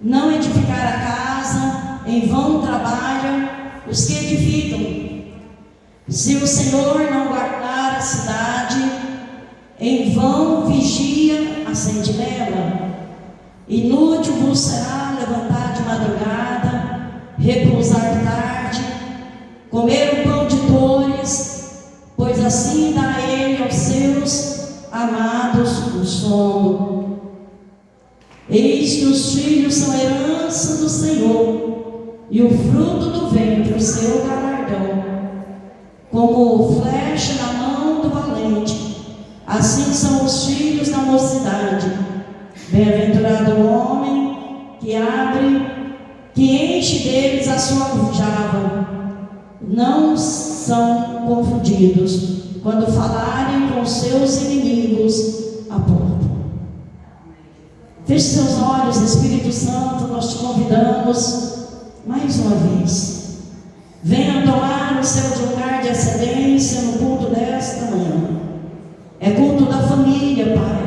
não edificar a casa, em vão trabalham os que edificam. Se o Senhor não guardar a cidade, em vão vigia a sentinela. Inútil vos será levantar de madrugada, repousar tarde, comer o pão de dores, pois assim dá ele aos seus amados o sono. Eis que os filhos são herança do Senhor, e o fruto do ventre o seu galardão. Como flecha na mão do valente, assim são os filhos da mocidade. Bem-aventurado o homem que abre, que enche deles a sua aljava. Não são confundidos quando falarem com seus inimigos à porta. Feche seus olhos, Espírito Santo, nós te convidamos mais uma vez. Venha tomar o seu lugar de excelência no culto desta manhã. É culto da família, Pai.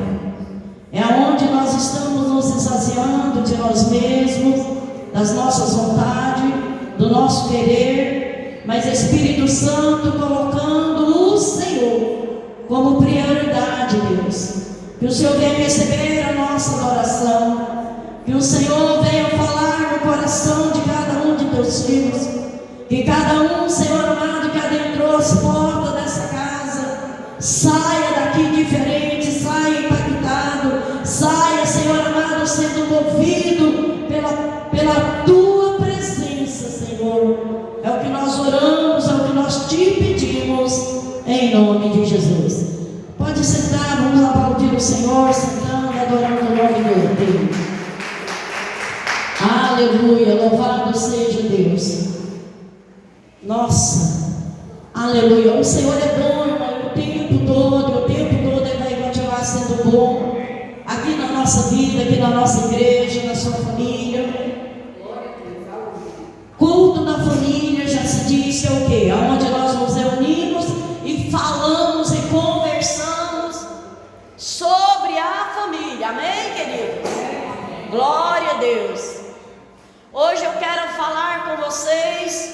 É onde nós estamos nos esvaziando de nós mesmos, das nossas vontades, do nosso querer, mas Espírito Santo colocando o Senhor como prioridade, Deus. Que o Senhor venha receber a nossa adoração, que o Senhor venha falar no coração de cada um de teus filhos, que cada um, Senhor amado, que adentrou as portas dessa casa, saia daqui diferente, saia impactado, saia, Senhor amado, sendo movido pela tua presença, Senhor. É o que nós oramos, é o que nós te pedimos, em nome de Jesus. Pode sentar, vamos aplaudir o Senhor, sentando, adorando o nome de Deus. Aleluia, louvado seja Deus. Nossa, aleluia, o Senhor é bom, irmão, o tempo todo Ele vai continuar sendo bom, aqui na nossa vida, aqui na nossa igreja, na sua família. Culto da família, já se diz que é o quê? Onde nós nos reunimos e falamos e conversamos sobre a família, amém, queridos? Glória a Deus. Hoje eu quero falar com vocês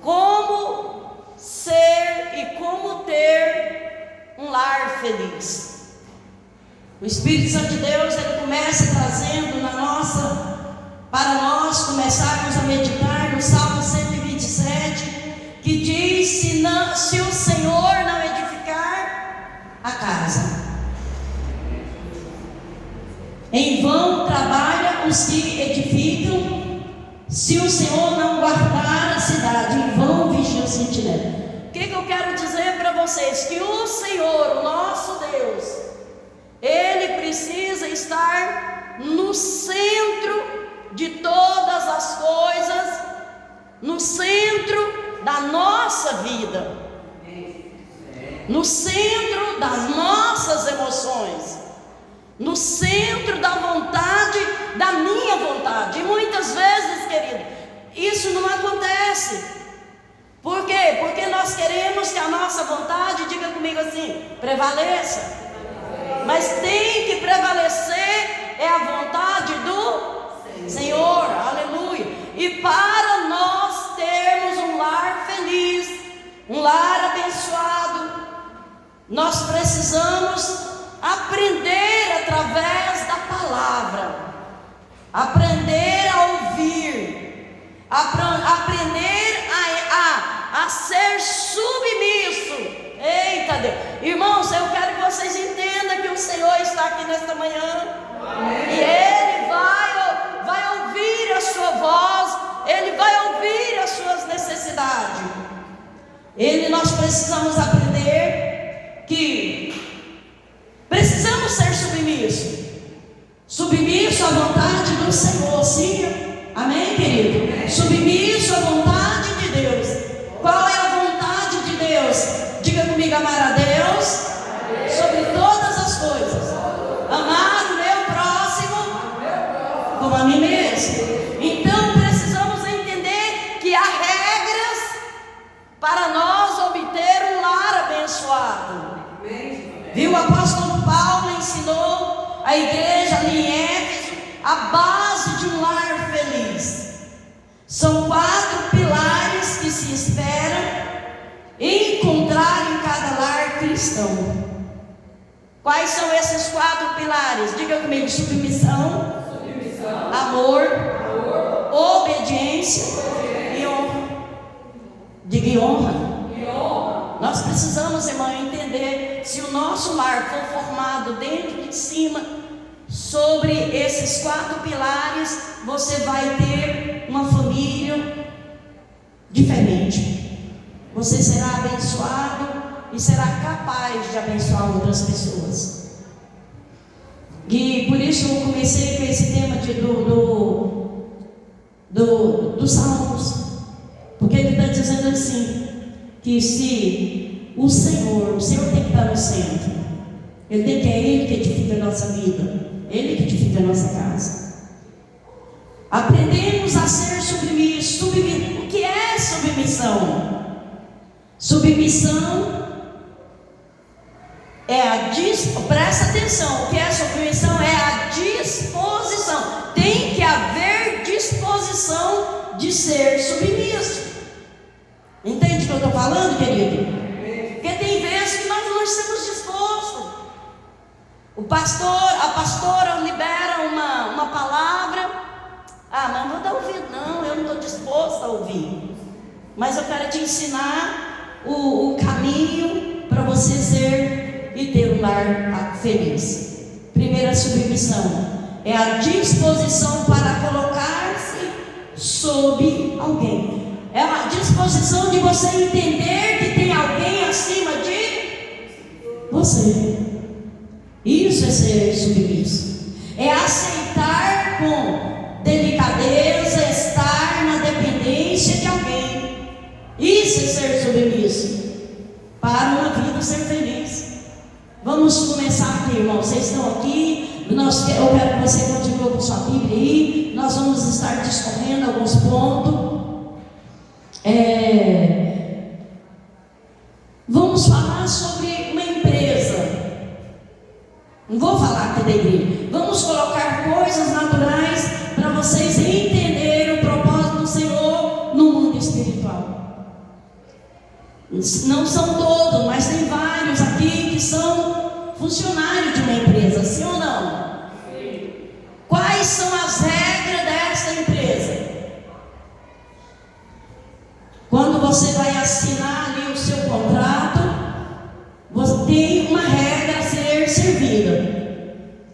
como ser e como ter um lar feliz. O Espírito Santo de Deus, ele começa trazendo para nós começarmos a meditar no Salmo 127, que diz: se o Senhor não edificar a casa, em vão trabalham os que edificam. Se o Senhor não guardar a cidade, em vão vigia o sentinela. O que eu quero dizer para vocês? Que o Senhor, o nosso Deus, Ele precisa estar no centro de todas as coisas, no centro da nossa vida, no centro das nossas emoções, no centro da vontade, da minha vontade. E muitas vezes, querido, isso não acontece. Por quê? Porque nós queremos que a nossa vontade, diga comigo assim, prevaleça. Mas tem que prevalecer é a vontade do Senhor, aleluia. E para nós termos um lar feliz, um lar abençoado, nós precisamos aprender através da palavra, aprender a ouvir, aprender a ser submisso. Eita Deus, irmãos, eu quero que vocês entendam que o Senhor está aqui nesta manhã. Amém. E Ele vai ouvir a sua voz, Ele vai ouvir as suas necessidades. Nós precisamos aprender que precisamos ser submisso à vontade do Senhor, sim, amém, querido? Submisso à vontade de Deus. Qual é a vontade de Deus? Diga comigo: amar a Deus sobre todas as coisas, amar o meu próximo como a mim mesmo. Então precisamos entender que há regras para nós obter um lar abençoado. Viu? O apóstolo Paulo ensinou a igreja ali em Éfeso a base São 4 pilares que se espera encontrar em cada lar cristão. Quais são esses 4 pilares? Diga comigo: submissão, amor, obediência e honra. Diga: e honra. Nós precisamos, irmã, entender, se o nosso lar for formado dentro de cima, sobre esses 4 pilares, você vai ter uma família diferente. Você será abençoado e será capaz de abençoar outras pessoas. E por isso eu comecei com esse tema dos Salmos, porque ele está dizendo assim, que se o Senhor tem que estar no centro, é Ele que edifica a nossa vida, Ele que edifica a nossa casa. Aprendemos a ser submissos. O que é submissão? Submissão é presta atenção, o que é submissão? É a disposição. Tem que haver disposição de ser submisso. Entende o que eu estou falando, querido? Porque tem vezes que nós não estamos dispostos. A pastora libera uma palavra. Mas não vou dar ouvido, não, eu não estou disposta a ouvir. Mas eu quero te ensinar o caminho para você ser e ter um lar feliz. Primeira submissão é a disposição para colocar-se sob alguém. É a disposição de você entender que tem alguém acima de você. Isso é ser submisso. É aceitar com delicadeza estar na dependência de alguém. Isso é ser submisso para uma vida ser feliz. Vamos começar aqui, irmão. Vocês estão aqui. Eu quero que você continue com sua Bíblia aí. Nós vamos estar discorrendo alguns pontos. Vamos falar sobre uma empresa. Não vou falar aqui da igreja. Vamos colocar coisas naturais para vocês entenderem o propósito do Senhor no mundo espiritual. Não são todos, mas tem vários aqui que são funcionários de uma empresa, sim ou não? Sim. Quais são as regras dessa empresa? Quando você vai assinar ali o seu contrato, você tem uma regra a ser servida.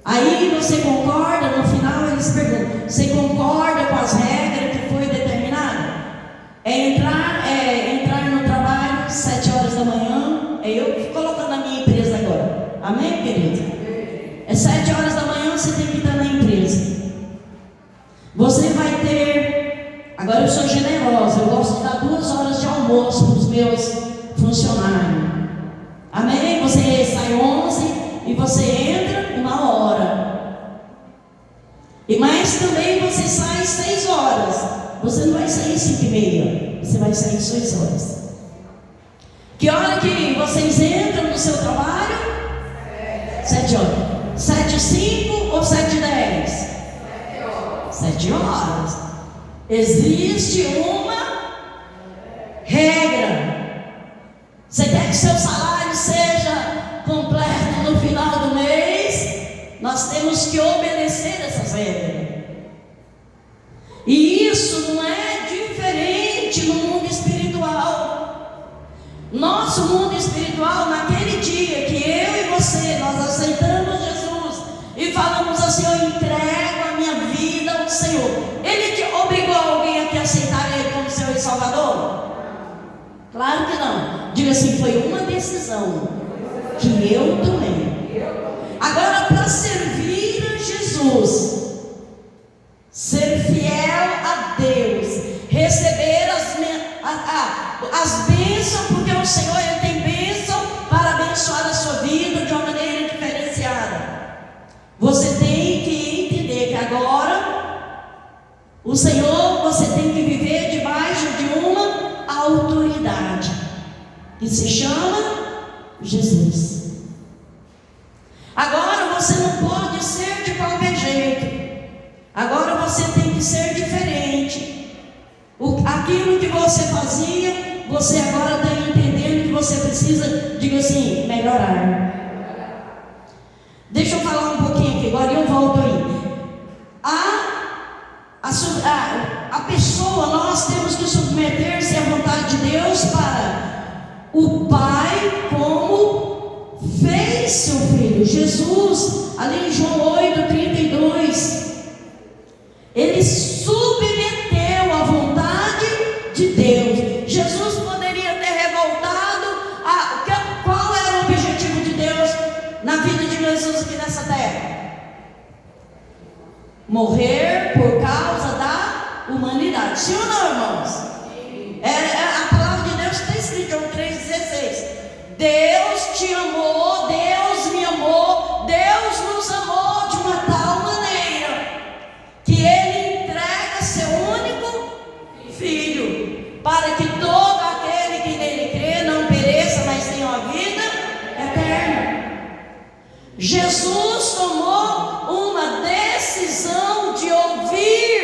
Aí você concorda, no final eles perguntam: você concorda com as regras que foi determinada? É entrar no trabalho 7 horas da manhã. Eu fico colocando a minha empresa agora. Amém, querido? É 7 horas da manhã, você tem que estar na empresa. Você vai ter. Agora eu sou generosa, eu gosto de dar 2 horas de almoço para os meus funcionários. Amém? Você sai 11 e você entra 1 hora. Mas também você sai 6 horas. Você não vai sair 5h30, você vai sair 6 horas. Que hora que vocês entram no seu trabalho? 7 horas. 7h05 ou 7h10? 7 horas. Existe uma regra. Você quer que seu salário seja completo no final do mês? Nós temos que obedecer essas regras. E isso não é diferente no mundo espiritual. Nosso mundo espiritual, naquele dia que eu e você, nós aceitamos Jesus e falamos assim: eu entrego a minha vida ao Senhor. Ele te obrigou alguém a te aceitar Ele como seu Salvador? Claro que não. Diga assim: foi uma decisão que eu tomei. Agora, para servir a Jesus, ser fiel a Deus, receber as bênçãos, porque o Senhor Ele tem bênção para abençoar a sua vida de uma maneira diferenciada. Você tem que entender que agora o Senhor, você tem que viver debaixo de uma autoridade que se chama Jesus. Agora você não pode ser de qualquer jeito. Agora você tem que ser diferente. você fazia, você agora está entendendo que você precisa, diga assim, melhorar. Deixa eu falar um pouquinho aqui, agora eu volto aí. A pessoa, nós temos que submeter-se à vontade de Deus para o Pai, como fez seu Filho. Jesus, ali em João 8:32, ele submeteu à vontade de Deus. Jesus poderia ter revoltado. Qual era o objetivo de Deus na vida de Jesus aqui nessa terra? Morrer por causa da humanidade. Sim ou não, irmãos? A palavra de Deus está escrita em João 3,16. Deus te amou, Deus me amou, Deus nos amou de uma tal maneira que Ele entrega seu único Filho, para que todo aquele que nele crê não pereça, mas tenha uma vida eterna. Jesus tomou uma decisão de ouvir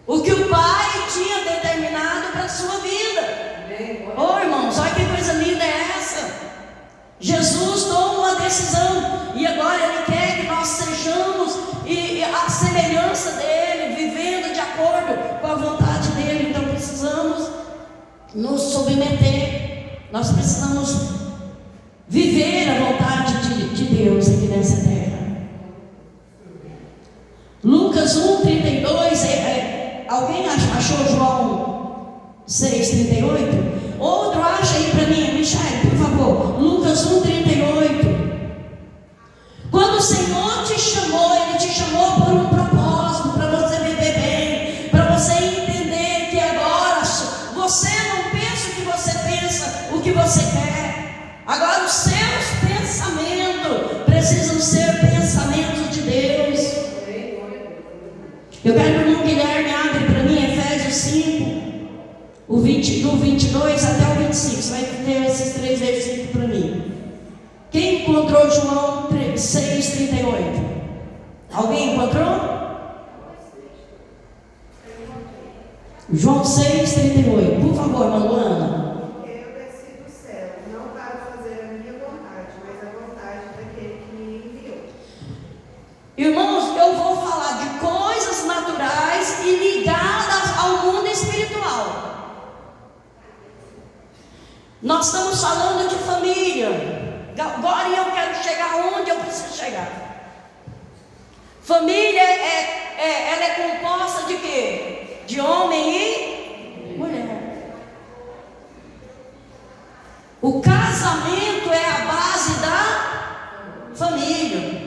o que o Pai tinha determinado para a sua vida. Oh, irmãos, olha que coisa linda é essa. Jesus toma uma decisão e agora Ele quer que nós sejamos a semelhança dEle, vivendo de acordo com a vontade dEle. Então precisamos nos submeter, nós precisamos viver a vontade de Deus aqui nessa terra. Lucas 1:32, alguém achou João 6:38? Outro acha aí para mim, Michele, por favor. Lucas 1:38. Quando o Senhor te chamou, Ele te chamou por um propósito, para você viver bem, para você entender que agora você não pensa o que você pensa, o que você quer. Agora os seus pensamentos precisam ser pensamentos de Deus. Eu quero que o irmão Guilherme abre para mim Efésios 5, do 22 até o 25. Você vai ter esses 3 versículos para mim. Quem encontrou João 6:38? Alguém encontrou? João 6:38. Por favor, irmã Luana. Eu desci do céu, não para fazer a minha vontade, mas a vontade daquele que me enviou. Irmãos, eu vou falar de coisas naturais e ligadas ao mundo espiritual. Nós estamos falando de família. Agora eu quero chegar onde eu preciso chegar. Família ela é composta de quê? De homem e mulher. O casamento é a base da família.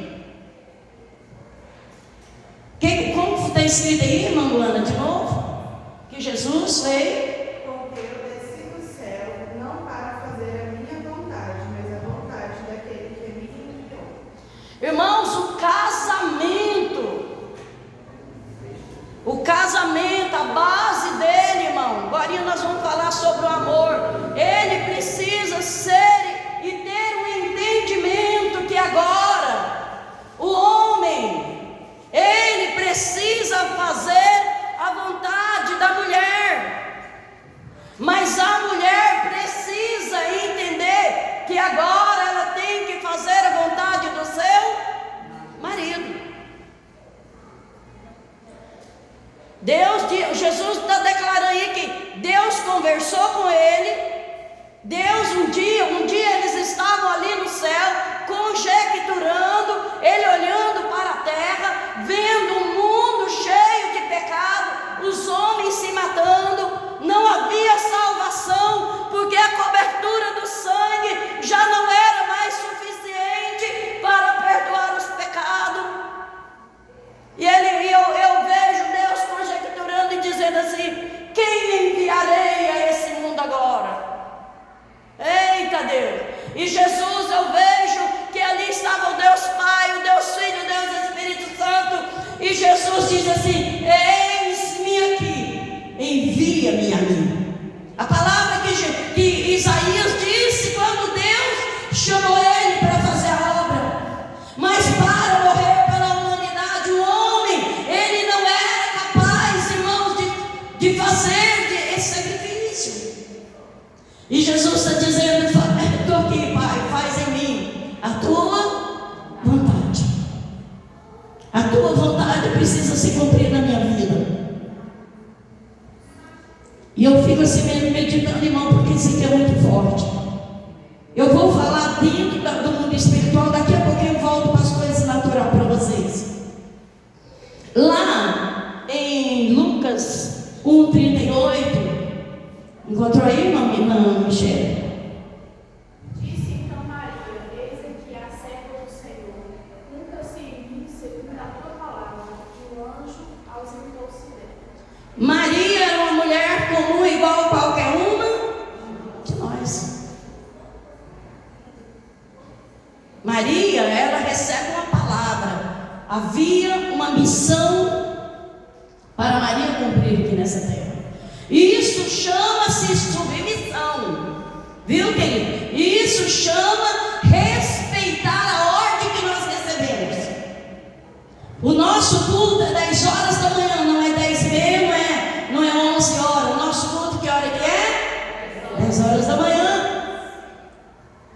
Como está escrito aí, irmã Luana, de novo? Que Jesus veio. Porque eu desci do céu, não para fazer a minha vontade, mas a vontade daquele que me enviou. Irmãos, o casamento, a base dele, irmão. Agora nós vamos falar sobre o amor. Ele precisa ser e ter um entendimento que agora o homem, ele precisa fazer a vontade da mulher, mas a mulher precisa entender que agora ela tem que fazer a vontade do seu marido. Jesus está declarando aí que Deus conversou com ele. Deus um dia eles estavam ali no céu, conjecturando, ele olhando para a terra, vendo um mundo cheio de pecado, os homens se matando, não havia salvação, porque a cobertura do sangue já não era mais suficiente para perdoar os pecados. E eu vejo Deus conjecturando e dizendo assim: quem enviarei a esse mundo agora? Eita Deus! E Jesus, eu vejo que ali estava o Deus Pai, o Deus Filho, o Deus Espírito Santo. E Jesus diz assim: eis-me aqui, envia-me a mim. A palavra que Isaías disse quando Deus chamou ele para fazer a obra. Mas para morrer pela humanidade, o homem, ele não era capaz, irmãos, de fazer, E eu fico assim meditando, irmão, porque isso aqui é muito forte. Eu vou falar dentro do mundo espiritual, daqui a pouquinho eu volto para as coisas naturais para vocês. Lá em Lucas 1,38, encontrou aí, irmã Michele? Disse então Maria: eis aqui a serva do Senhor, cumpra-se em mim segundo a tua palavra. E o anjo ausentou-se dela. Maria era uma mulher comum, igual a qualquer uma de nós. Maria, ela recebe uma palavra. Havia uma missão para Maria cumprir aqui nessa terra. E isso chama-se submissão. Viu, querido? Isso chama respeitar a ordem que nós recebemos. O nosso culto é 10 horas da manhã, não é 10h30, não é 11 horas. O nosso culto, que hora que é? 10 horas da manhã.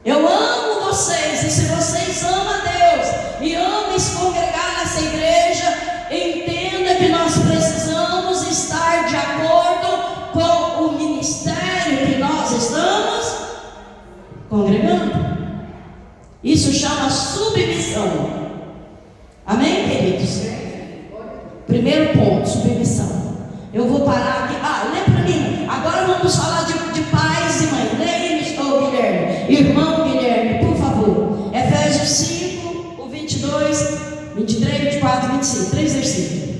Eu amo vocês, e se vocês amam a Deus e amam se congregar nessa igreja, entenda que nós precisamos estar de acordo com o ministério que nós estamos congregando. Isso chama submissão. Amém, queridos? Primeiro ponto, submissão. Eu vou parar aqui. Lê para mim. Agora vamos falar de pais e mães. Leia, Guilherme. Irmão Guilherme, por favor. Efésios 5, o 22, 23, 24 e 25. 3 versículos.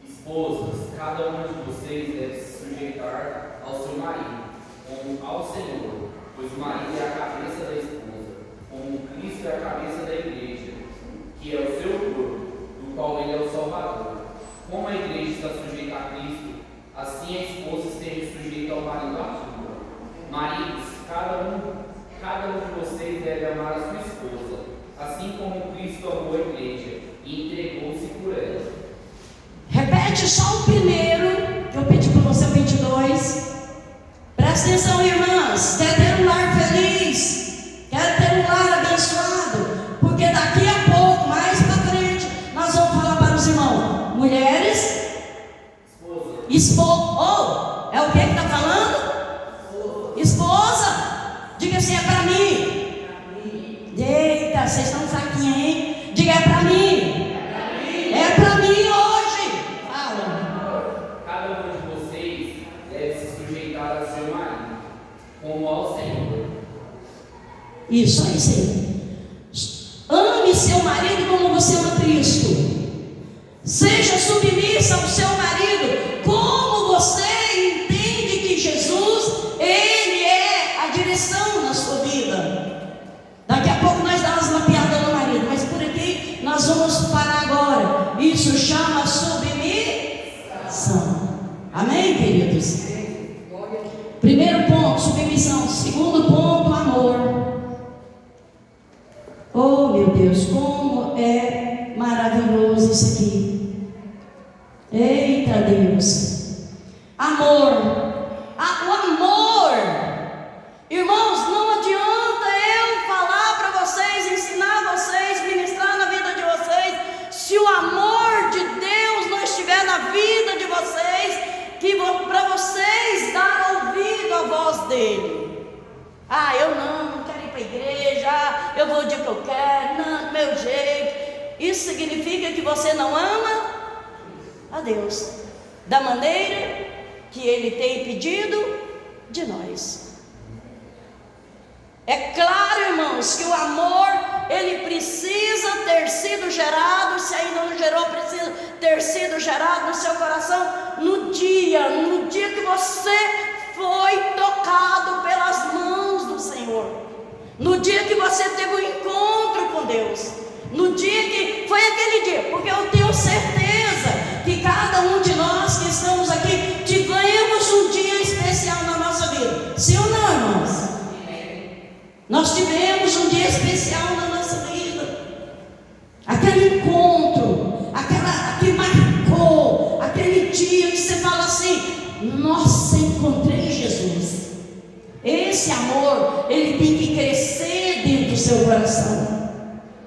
Esposas, cada uma de vocês deve se sujeitar ao seu marido, como ao Senhor, pois o marido é a cabeça da esposa, como Cristo é a cabeça da igreja, que é o seu corpo, do qual ele é o Salvador. Como a igreja está sujeita a Cristo, assim a esposa esteja sujeita ao marido ativo. Maridos, cada um de vocês deve amar a sua esposa, assim como Cristo amou a igreja e entregou-se por ela. Repete só o primeiro, que eu pedi para você, o 22. Presta atenção, irmãs. Quer ter um lar feliz? Quer ter um lar abençoado? Porque daqui a pouco, mais para frente, nós vamos falar para os irmãos. Mulheres, esposa. É o que está falando? Esposa. Diga assim, é para mim. Eita, vocês estão fraquinhos, hein? Diga, é para mim. É para mim hoje. Fala. Cada um de vocês deve se sujeitar ao seu marido, como ao Senhor. Isso aí, sim. Ame seu marido como você ama Cristo. Seja submissa ao seu marido, como você entende que Jesus, Ele é a direção na sua vida. Daqui a pouco nós damos uma piada no marido, mas por aqui nós vamos parar agora. Isso chama submissão. Amém, queridos? Primeiro ponto, submissão. Segundo ponto, amor. Oh, meu Deus, como é maravilhoso isso aqui. Eita Deus. Amor. O amor. Irmãos, não adianta eu falar para vocês, ensinar vocês, ministrar na vida de vocês, se o amor de Deus não estiver na vida de vocês, que para vocês dar ouvido à voz dele. Eu não quero ir para a igreja, eu vou o dia que eu quero, não, do meu jeito. Isso significa que você não ama a Deus da maneira que Ele tem pedido de nós. É claro, irmãos, que o amor, ele precisa ter sido gerado, se ainda não gerou, precisa ter sido gerado no seu coração no dia que você foi tocado pelas mãos do Senhor, no dia que você teve um encontro com Deus, no dia que foi aquele dia, porque eu tenho certeza que cada um de nós que estamos aqui tivemos um dia especial na nossa vida, sim ou não, irmãos? Nós tivemos um dia especial na nossa vida, aquele encontro, que marcou, aquele dia que você fala assim: nossa, encontrei Jesus. Esse amor, ele tem que crescer dentro do seu coração,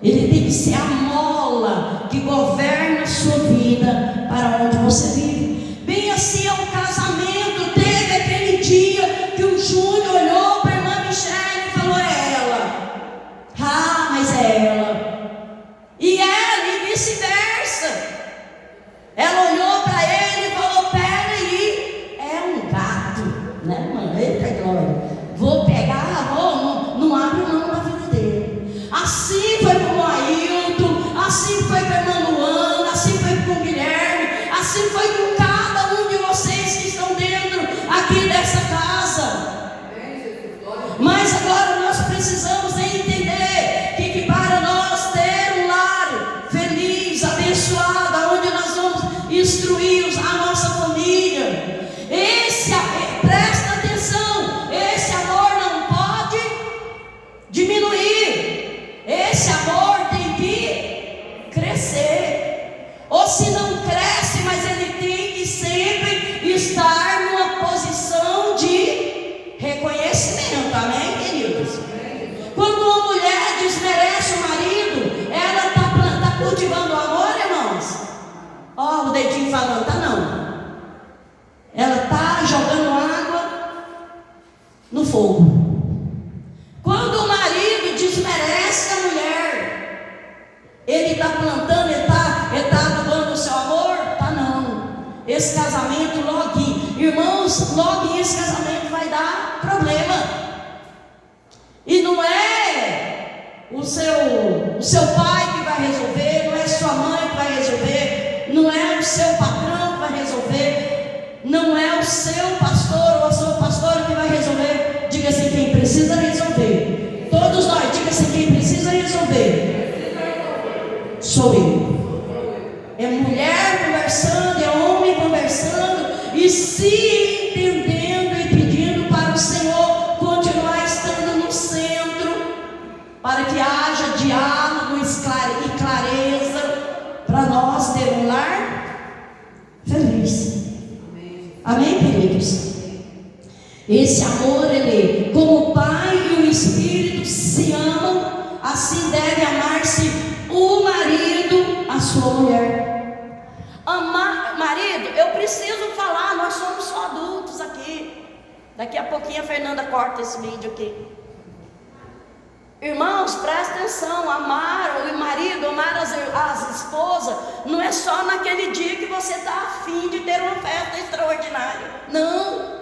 ele tem que ser a mola que governa a sua vida para onde você vive. Bem assim é o casamento. vice-versa. Ela olhou para ele e falou: peraí, é um gato, né, mano? Eita glória, vou pegar, não abro mão da vida dele. Assim foi com o Ailton, assim foi com a Emanuana, assim foi com o Guilherme, assim foi com cada um de vocês que estão dentro aqui dessa casa. Mas agora nós precisamos entender que para nós ter um lar feliz, abençoado, onde nós vamos instruir a nossa família, presta atenção, esse amor não pode diminuir, esse amor tem que crescer. Ou se não cresce, mas ele tem que sempre estar numa posição de reconhecimento. Amém, queridos? Quando uma mulher desmerece o marido, ela está cultivando o amor, irmãos? Ó, o dedinho falando, tá não. Ela está jogando água no fogo. Quando o marido desmerece a mulher, ele está plantando, ele está adubando o seu amor? Tá não. Esse casamento logo, irmãos, logo esse casamento vai dar problema. E não é o seu pai que vai resolver, não é sua mãe que vai resolver, não é o seu patrão que vai resolver, não é o seu pastor ou a sua pastora que vai resolver. Diga assim, quem precisa resolver. Todos nós, diga assim, quem precisa resolver. Sou eu. É mulher conversando, é homem conversando e se entendendo e pedindo para o Senhor continuar estando no centro, para que haja diálogo e clareza, para nós ter um lar feliz. Amém, queridos? Esse amor, ele, como o Pai e o Espírito se amam, assim deve amar-se o marido a sua mulher. Marido, eu preciso falar, nós somos só adultos aqui. Daqui a pouquinho a Fernanda corta esse vídeo aqui. Irmãos, presta atenção, amar o marido, amar as esposas, não é só naquele dia que você está afim de ter uma festa extraordinária. Não.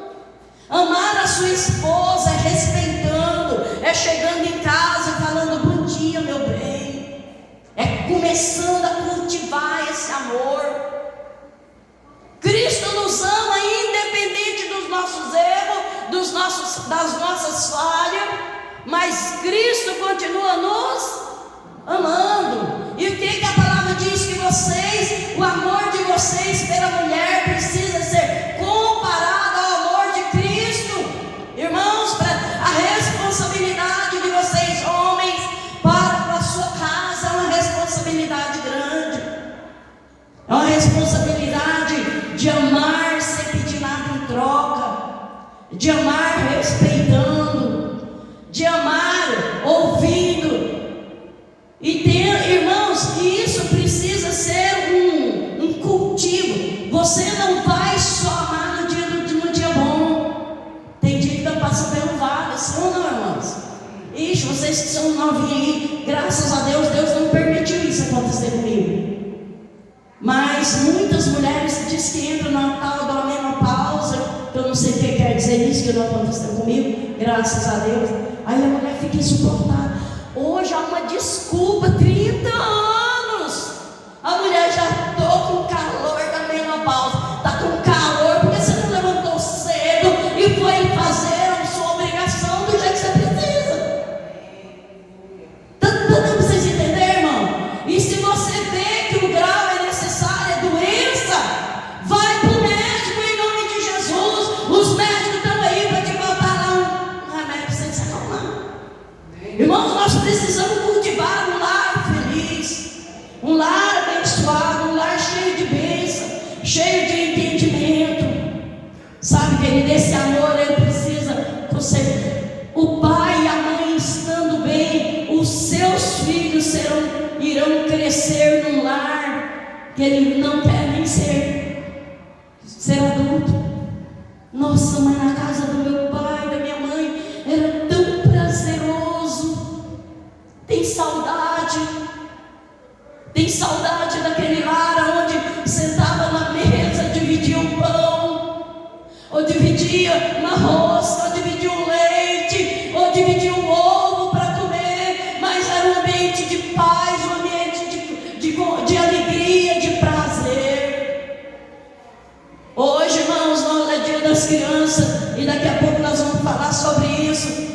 Amar a sua esposa é respeitando, é chegando em casa e falando bom dia, meu bem. É começando a cultivar esse amor. Cristo nos ama independente dos nossos erros, das nossas falhas, mas Cristo continua nos amando. E o que a palavra diz? Que o amor de vocês pela mulher precisa ser comparado ao amor de Cristo. Irmãos, a responsabilidade de vocês, homens, para com a sua casa é uma responsabilidade grande. É uma responsabilidade de amar sem pedir nada em troca, de amar respeitando, de amar ouvindo. E irmãos, isso precisa ser um cultivo. Você não vai só amar no dia bom. Tem dia que estão passando pelo vale, sim ou não, irmãos? Ixi, vocês que são novinhos aí, graças a Deus, Deus não permitiu isso acontecer comigo. Mas muitas mulheres dizem que entram na tal da menopausa, que eu não sei o que quer dizer isso, que não aconteceu comigo, graças a Deus. Aí a mulher fica insuportável. Hoje há uma desculpa, 30 anos. A mulher já estou com calor da menopausa. Está com calor porque você não levantou cedo e foi fazer a sua obrigação do jeito que você precisa. Está dando para vocês entenderem, irmão? E se você vê que o grau é necessário, é doença, vai para o médico em nome de Jesus. Os médicos estão aí para te botar lá um remédio para você se acalmar. Irmãos, nós precisamos cultivar um lar feliz, um lar abençoado, um lar cheio de bênção, cheio de entendimento. Sabe, querido, esse amor ele precisa, o pai e a mãe estando bem, os seus filhos irão crescer num lar que ele não quer nem ser adulto. Nossa, mas na casa do meu pai, da minha mãe, era tão prazeroso. Tem saudade saudade daquele lar onde sentava na mesa, dividia o pão, ou dividia uma rosca, ou dividia o leite, ou dividia o ovo para comer, mas era um ambiente de paz, um ambiente de alegria, de prazer. Hoje, irmãos, é dia das crianças, e daqui a pouco nós vamos falar sobre isso.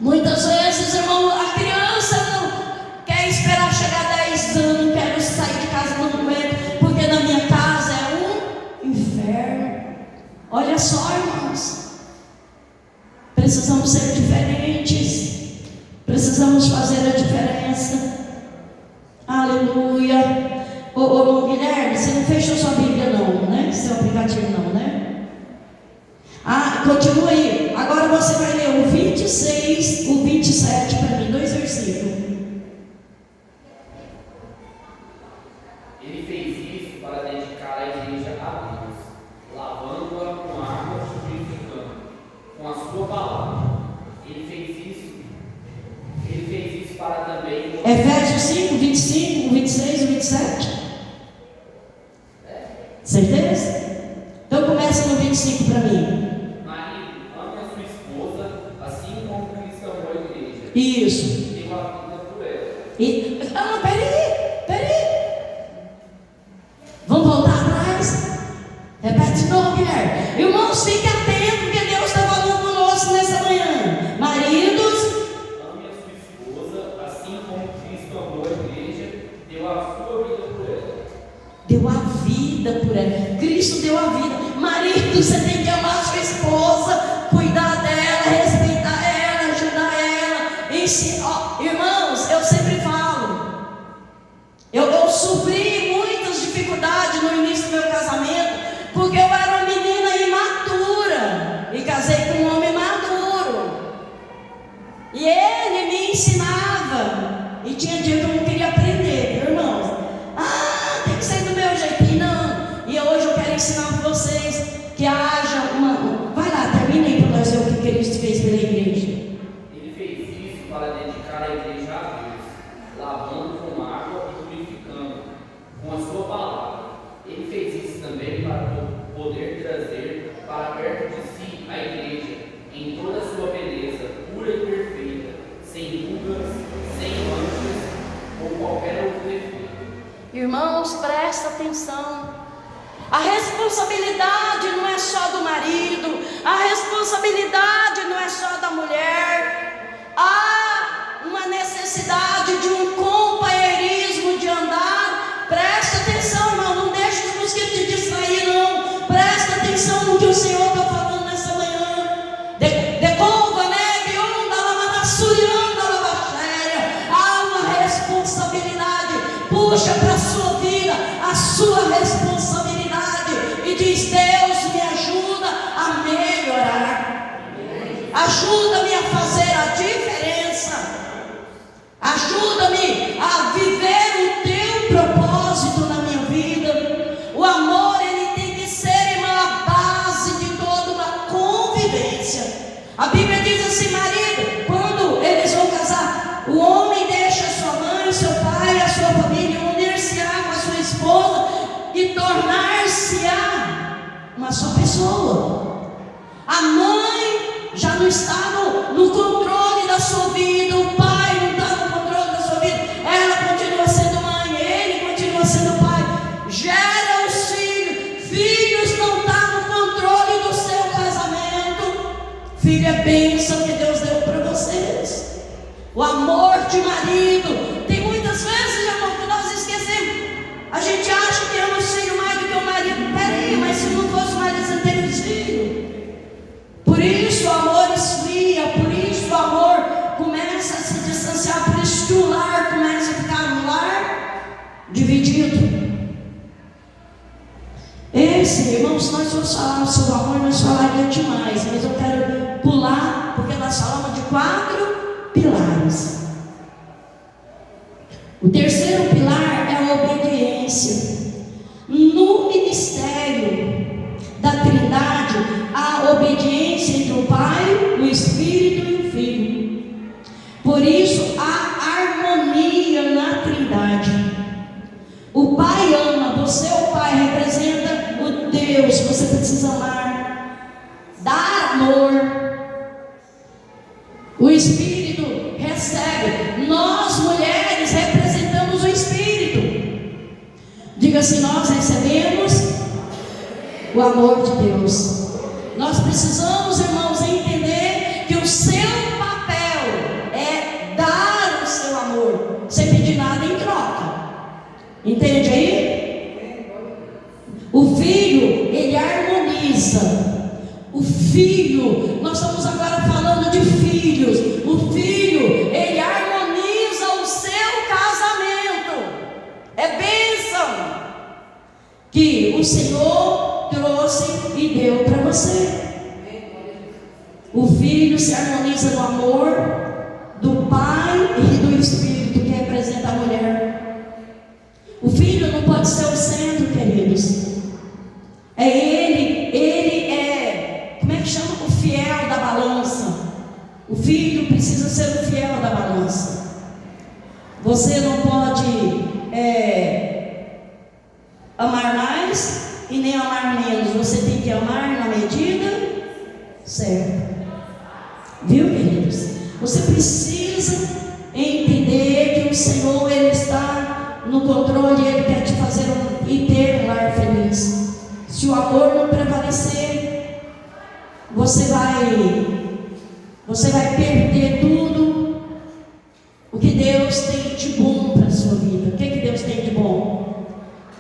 Muitas vezes, irmão, a criança não quer esperar chegar 10 anos, quero sair de casa, não aguento, porque na minha casa é um inferno. Olha só, irmãos, precisamos ser diferentes, precisamos fazer a diferença. Aleluia. Ô Guilherme, você não fechou sua Bíblia não, né? Seu aplicativo não, né? Continua aí. Agora você vai ler o 26, o 27 para mim, 2 versículos. Ele fez isso para dedicar a igreja a Deus, lavando-a com água e purificando com a sua palavra. Ele fez isso para também... Efésios 5, 25, 26 e 27. Certeza? Então começa no 25 para mim. Marido, ame a sua esposa, assim como Cristo amou a igreja. Isso. Deu a vida por ela. Peraí. Vamos voltar atrás? Repete de novo, Guilherme. Irmãos, fiquem atentos, porque Deus está falando conosco nessa manhã. Maridos, ame a sua esposa, assim como Cristo amou a igreja, deu a sua vida por ela. deu a vida por ela. Cristo deu a vida. Marido, você tem que amar a sua esposa, cuidar dela, respeitar ela, ajudar ela, ensinar. Irmãos, eu sempre falo, eu sofri muitas dificuldades no início do meu casamento, porque eu era uma menina imatura e casei com um homem maduro, e ele me ensinava, e tinha dia que eu não queria aprender, viu, irmãos? Tem que ser do meu jeitinho, não. E hoje eu quero ensinar para vocês que haja uma... Vai lá, termina aí para nós ver o que Cristo fez pela igreja. Ele fez isso para dedicar a igreja a Deus, lavando com água e purificando com a sua palavra. Ele fez isso também para poder trazer para perto de si a igreja em toda a sua beleza, pura e perfeita, sem rugas, sem manchas ou qualquer outro defeito. Irmãos, presta atenção. A responsabilidade não é só do marido, a responsabilidade não é só da mulher. Há uma necessidade de um companheirismo, de andar. Presta atenção, irmão, não deixe os mosquitos te distrair, não. Presta atenção no que o Senhor está falando nessa manhã. Decova, né? Biunda, lavadassurianda, lavaxéria. Há uma responsabilidade. Puxa para a sua vida a sua responsabilidade e diz: Deus, me ajuda a melhorar, ajuda-me a fazer a diferença, ajuda-me a viver o teu propósito na minha vida. O amor, ele tem que ser, irmã, a base de toda uma convivência. A Bíblia diz assim: marido, quando eles vão casar, o homem deixa sua mãe, seu pai, a sua família, unir-se-á com a sua esposa e tornar-se-á uma só pessoa. A mãe já não está no controle da sua vida, o pai não está no controle da sua vida, ela continua sendo mãe, ele continua sendo pai, gera os filhos, filhos não estão no controle do seu casamento. Filho é bênção que Deus deu para vocês. O amor de marido. Tem muitas vezes, irmão, que nós esquecemos. A gente acha que ama o filho mais do que o marido. Peraí, mas se não fosse o marido, você não teria os filhos. Por isso o amor esfria, por isso o amor começa a se distanciar, por isso que o lar começa a ficar um lar dividido. Esse, irmão, se nós formos falar sobre o amor, nós falaríamos demais, mas eu quero pular, porque nós falamos de 4 pilares. O terceiro pilar é a obediência. No ministério da Trindade, há obediência entre o Pai, o Espírito e o Filho. Por isso, há harmonia na Trindade. precisa amar, dar amor. O Espírito recebe. Nós, mulheres, representamos o Espírito. Diga assim: nós recebemos o amor de Deus. Nós precisamos, irmãos, entender que o seu papel é dar o seu amor, sem pedir nada em troca. Entende aí? O filho, ele harmoniza. O filho, nós estamos agora falando de filhos. O filho, ele harmoniza o seu casamento. É bênção que o Senhor trouxe e deu para você. O filho se harmoniza no amor do Pai e do Espírito que representa a mulher. O filho não pode ser o centro, queridos. É ele é, como é que chama? O fiel da balança. O filho precisa ser o fiel da balança. Você não pode amar mais e nem amar menos. Você tem que amar na medida certa. Viu, queridos? Você precisa entender que o Senhor, Ele está no controle. Ele quer te fazer e ter um lar feliz. Se o amor não prevalecer, você vai perder tudo o que Deus tem de bom para a sua vida. O que Deus tem de bom?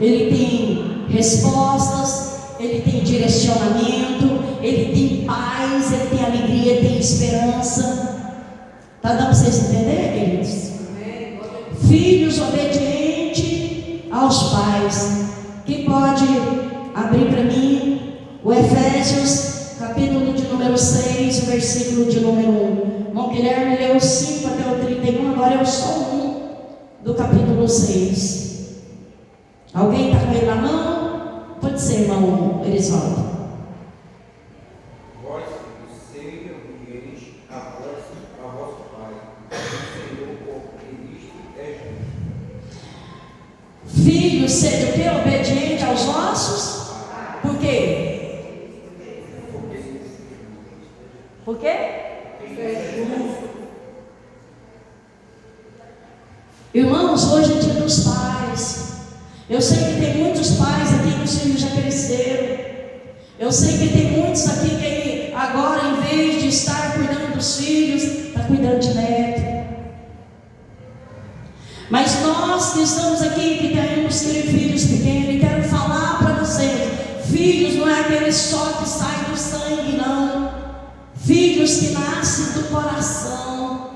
Ele tem respostas, Ele tem direcionamento, Ele tem paz, Ele tem alegria, Ele tem esperança. Está dando para vocês entenderem, queridos? Filhos obedientes aos pais. Quem pode abrir para mim o Efésios, capítulo de número 6, versículo de número 1. Irmão Guilherme leu o 5 até o 31, agora eu só 1 do capítulo 6. Alguém está com ele na mão? Pode ser, irmão Erisvaldo. Vós, sejam obedientes a vosso Pai, o Senhor, porque isto é justo. Filhos, sejam o quê? Obediente aos vossos? Por quê? Por quê? Irmãos, hoje é dia dos pais. Eu sei que tem muitos pais aqui que os filhos já cresceram. Eu sei que tem muitos aqui que agora, em vez de estar cuidando dos filhos, está cuidando de neto. Mas nós que estamos aqui, que temos filhos pequenos, e quero falar para vocês: filhos não é aquele só que sai do sangue, não. Filhos que nascem do coração.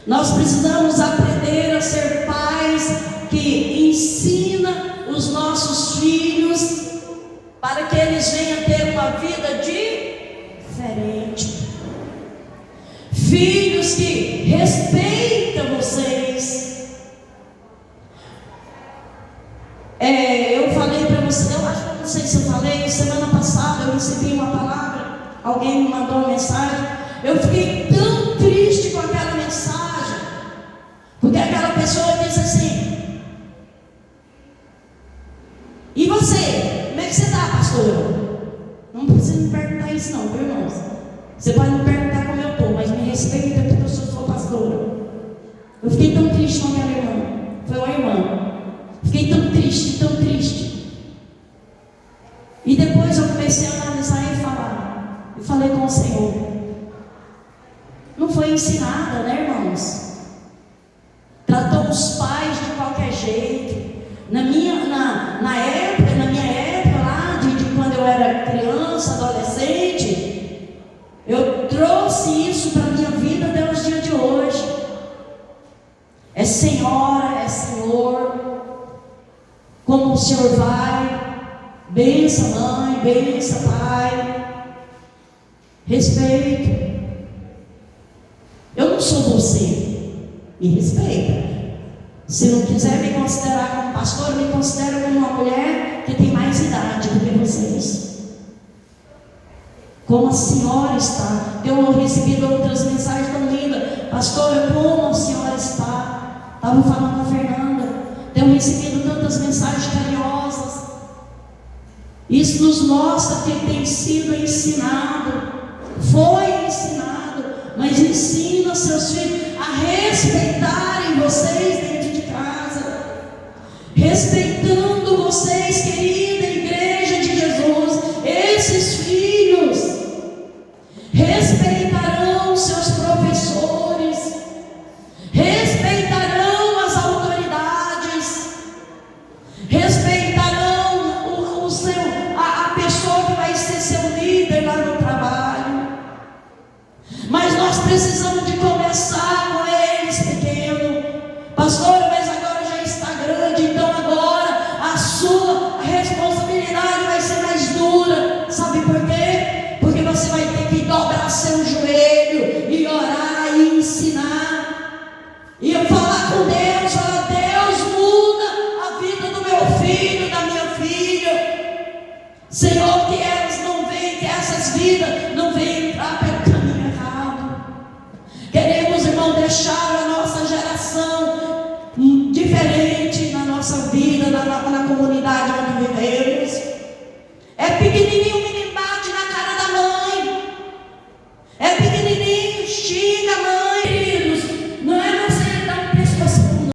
Nós precisamos aprender a ser pais que ensina os nossos filhos para que eles venham ter uma vida diferente. Filhos que respeitam vocês. Eu falei para você, eu acho que não sei se eu falei, semana passada eu recebi uma palavra, alguém me mandou uma mensagem. Eu fiquei tão triste com aquela mensagem, porque aquela pessoa disse assim: e você? Como é que você está, pastora? Não precisa me perguntar isso não, viu, irmãos? Você pode me perguntar como eu estou, mas me respeita porque eu sou pastora. Eu fiquei tão triste com aquela irmã. Foi uma irmã. Fiquei tão triste, tão triste. E depois eu comecei a analisar e falar. E falei com o Senhor. Não foi ensinada, né, irmãos? Tratou os pais de qualquer jeito. Na minha época lá, de quando eu era criança, adolescente, eu trouxe isso para a minha vida até os dias de hoje. É senhora, é senhor. Como o senhor vai? Bença mãe, bença pai. Respeito. Eu não sou você. Me respeita. Se não quiser me considerar como pastor, me considera como uma mulher que tem mais idade do que vocês. Como a senhora está. Eu recebi outras mensagens tão lindas. Pastora, como a senhora está? Estava falando com a Fernanda. Tenho recebido tantas mensagens carinhosas. Isso nos mostra que tem sido ensinado, foi ensinado, mas ensina seus filhos a respeitarem vocês dentro de casa, respeitando vocês, querida Igreja de Jesus. Esses filhos respeitarão seus professores, respeitarão as autoridades, respeitarão a pessoa que vai ser seu líder lá no trabalho. Mas nós precisamos de começar com eles pequenos. Pastor,